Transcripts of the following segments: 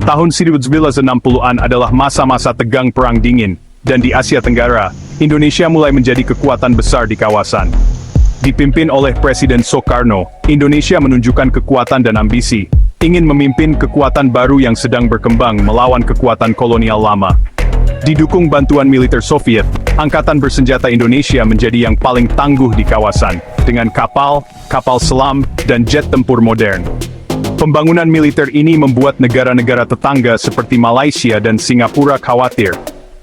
Tahun 1960-an adalah masa-masa tegang Perang Dingin, dan di Asia Tenggara, Indonesia mulai menjadi kekuatan besar di kawasan. Dipimpin oleh Presiden Soekarno, Indonesia menunjukkan kekuatan dan ambisi, ingin memimpin kekuatan baru yang sedang berkembang melawan kekuatan kolonial lama. Didukung bantuan militer Soviet, Angkatan Bersenjata Indonesia menjadi yang paling tangguh di kawasan, dengan kapal, kapal selam, dan jet tempur modern. Pembangunan militer ini membuat negara-negara tetangga seperti Malaysia dan Singapura khawatir.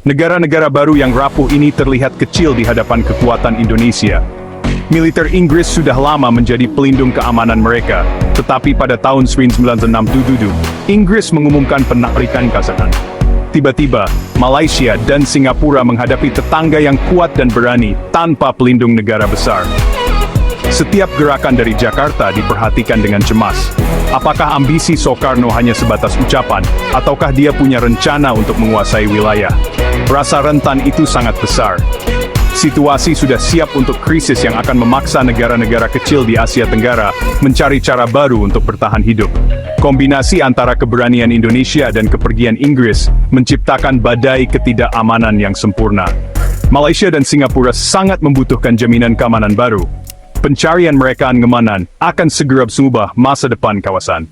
Negara-negara baru yang rapuh ini terlihat kecil di hadapan kekuatan Indonesia. Militer Inggris sudah lama menjadi pelindung keamanan mereka, tetapi pada tahun 1967, Inggris mengumumkan penakrikan kawasan. Tiba-tiba, Malaysia dan Singapura menghadapi tetangga yang kuat dan berani tanpa pelindung negara besar. Setiap gerakan dari Jakarta diperhatikan dengan cemas. Apakah ambisi Soekarno hanya sebatas ucapan, ataukah dia punya rencana untuk menguasai wilayah? Rasa rentan itu sangat besar. Situasi sudah siap untuk krisis yang akan memaksa negara-negara kecil di Asia Tenggara mencari cara baru untuk bertahan hidup. Kombinasi antara keberanian Indonesia dan kepergian Inggris menciptakan badai ketidakamanan yang sempurna. Malaysia dan Singapura sangat membutuhkan jaminan keamanan baru. Pencarian mereka ngemanan akan segera mengubah masa depan kawasan.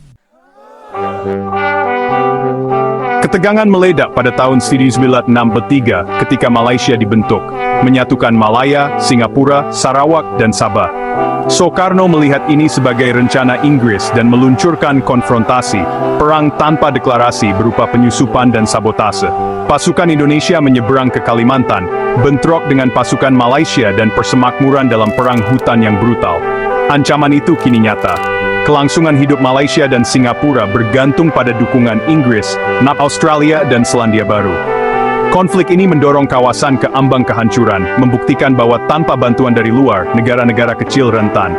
Ketegangan meledak pada tahun 1963 ketika Malaysia dibentuk, menyatukan Malaya, Singapura, Sarawak, dan Sabah. Soekarno melihat ini sebagai rencana Inggris dan meluncurkan konfrontasi, perang tanpa deklarasi berupa penyusupan dan sabotase. Pasukan Indonesia menyeberang ke Kalimantan, bentrok dengan pasukan Malaysia dan persemakmuran dalam perang hutan yang brutal. Ancaman itu kini nyata. Kelangsungan hidup Malaysia dan Singapura bergantung pada dukungan Inggris, Australia, dan Selandia Baru. Konflik ini mendorong kawasan ke ambang kehancuran, membuktikan bahwa tanpa bantuan dari luar, negara-negara kecil rentan.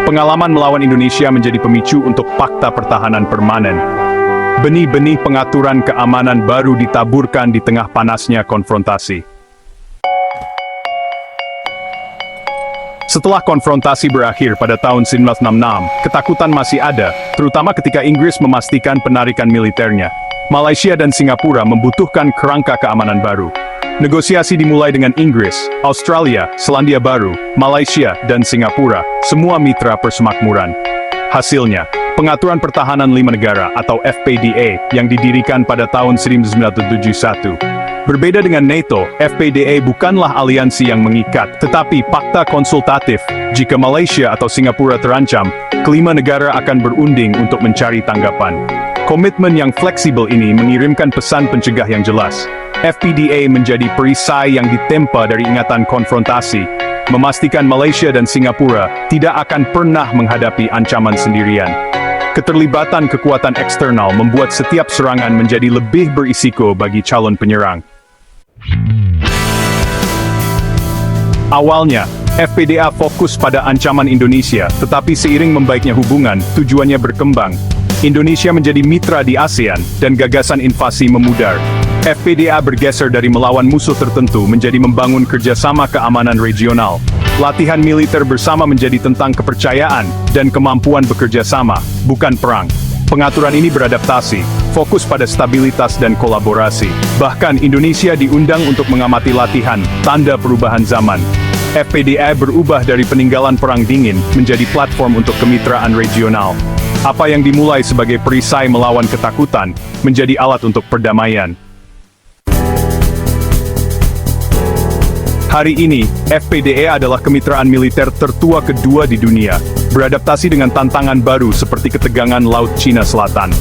Pengalaman melawan Indonesia menjadi pemicu untuk Fakta Pertahanan Permanen. Benih-benih pengaturan keamanan baru ditaburkan di tengah panasnya konfrontasi. Setelah konfrontasi berakhir pada tahun 1966, ketakutan masih ada, terutama ketika Inggris memastikan penarikan militernya. Malaysia dan Singapura membutuhkan kerangka keamanan baru. Negosiasi dimulai dengan Inggris, Australia, Selandia Baru, Malaysia, dan Singapura, semua mitra persemakmuran. Hasilnya, Pengaturan Pertahanan Lima Negara atau FPDA yang didirikan pada tahun 1971. Berbeda dengan NATO, FPDA bukanlah aliansi yang mengikat, tetapi fakta konsultatif. Jika Malaysia atau Singapura terancam, kelima negara akan berunding untuk mencari tanggapan. Komitmen yang fleksibel ini mengirimkan pesan pencegah yang jelas. FPDA menjadi perisai yang ditempa dari ingatan konfrontasi, memastikan Malaysia dan Singapura tidak akan pernah menghadapi ancaman sendirian. Keterlibatan kekuatan eksternal membuat setiap serangan menjadi lebih berisiko bagi calon penyerang. Awalnya, FPDA fokus pada ancaman Indonesia, tetapi seiring membaiknya hubungan, tujuannya berkembang. Indonesia menjadi mitra di ASEAN, dan gagasan invasi memudar. FPDA bergeser dari melawan musuh tertentu menjadi membangun kerjasama keamanan regional. Latihan militer bersama menjadi tentang kepercayaan dan kemampuan bekerja sama, bukan perang. Pengaturan ini beradaptasi, fokus pada stabilitas dan kolaborasi. Bahkan Indonesia diundang untuk mengamati latihan, tanda perubahan zaman. FPDA berubah dari peninggalan Perang Dingin menjadi platform untuk kemitraan regional. Apa yang dimulai sebagai perisai melawan ketakutan, menjadi alat untuk perdamaian. Hari ini, FPDA adalah kemitraan militer tertua kedua di dunia, beradaptasi dengan tantangan baru seperti ketegangan Laut Cina Selatan.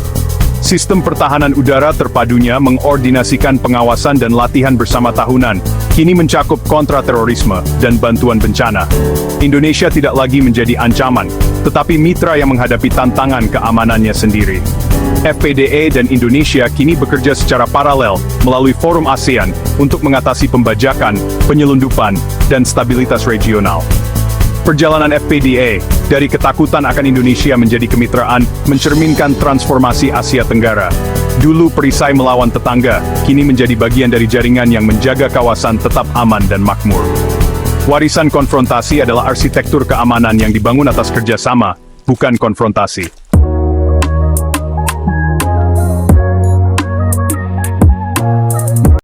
Sistem pertahanan udara terpadunya mengordinasikan pengawasan dan latihan bersama tahunan, kini mencakup kontraterorisme dan bantuan bencana. Indonesia tidak lagi menjadi ancaman, tetapi mitra yang menghadapi tantangan keamanannya sendiri. FPDA dan Indonesia kini bekerja secara paralel melalui forum ASEAN untuk mengatasi pembajakan, penyelundupan, dan stabilitas regional. Perjalanan FPDA dari ketakutan akan Indonesia menjadi kemitraan mencerminkan transformasi Asia Tenggara. Dulu perisai melawan tetangga, kini menjadi bagian dari jaringan yang menjaga kawasan tetap aman dan makmur. Warisan konfrontasi adalah arsitektur keamanan yang dibangun atas kerjasama, bukan konfrontasi.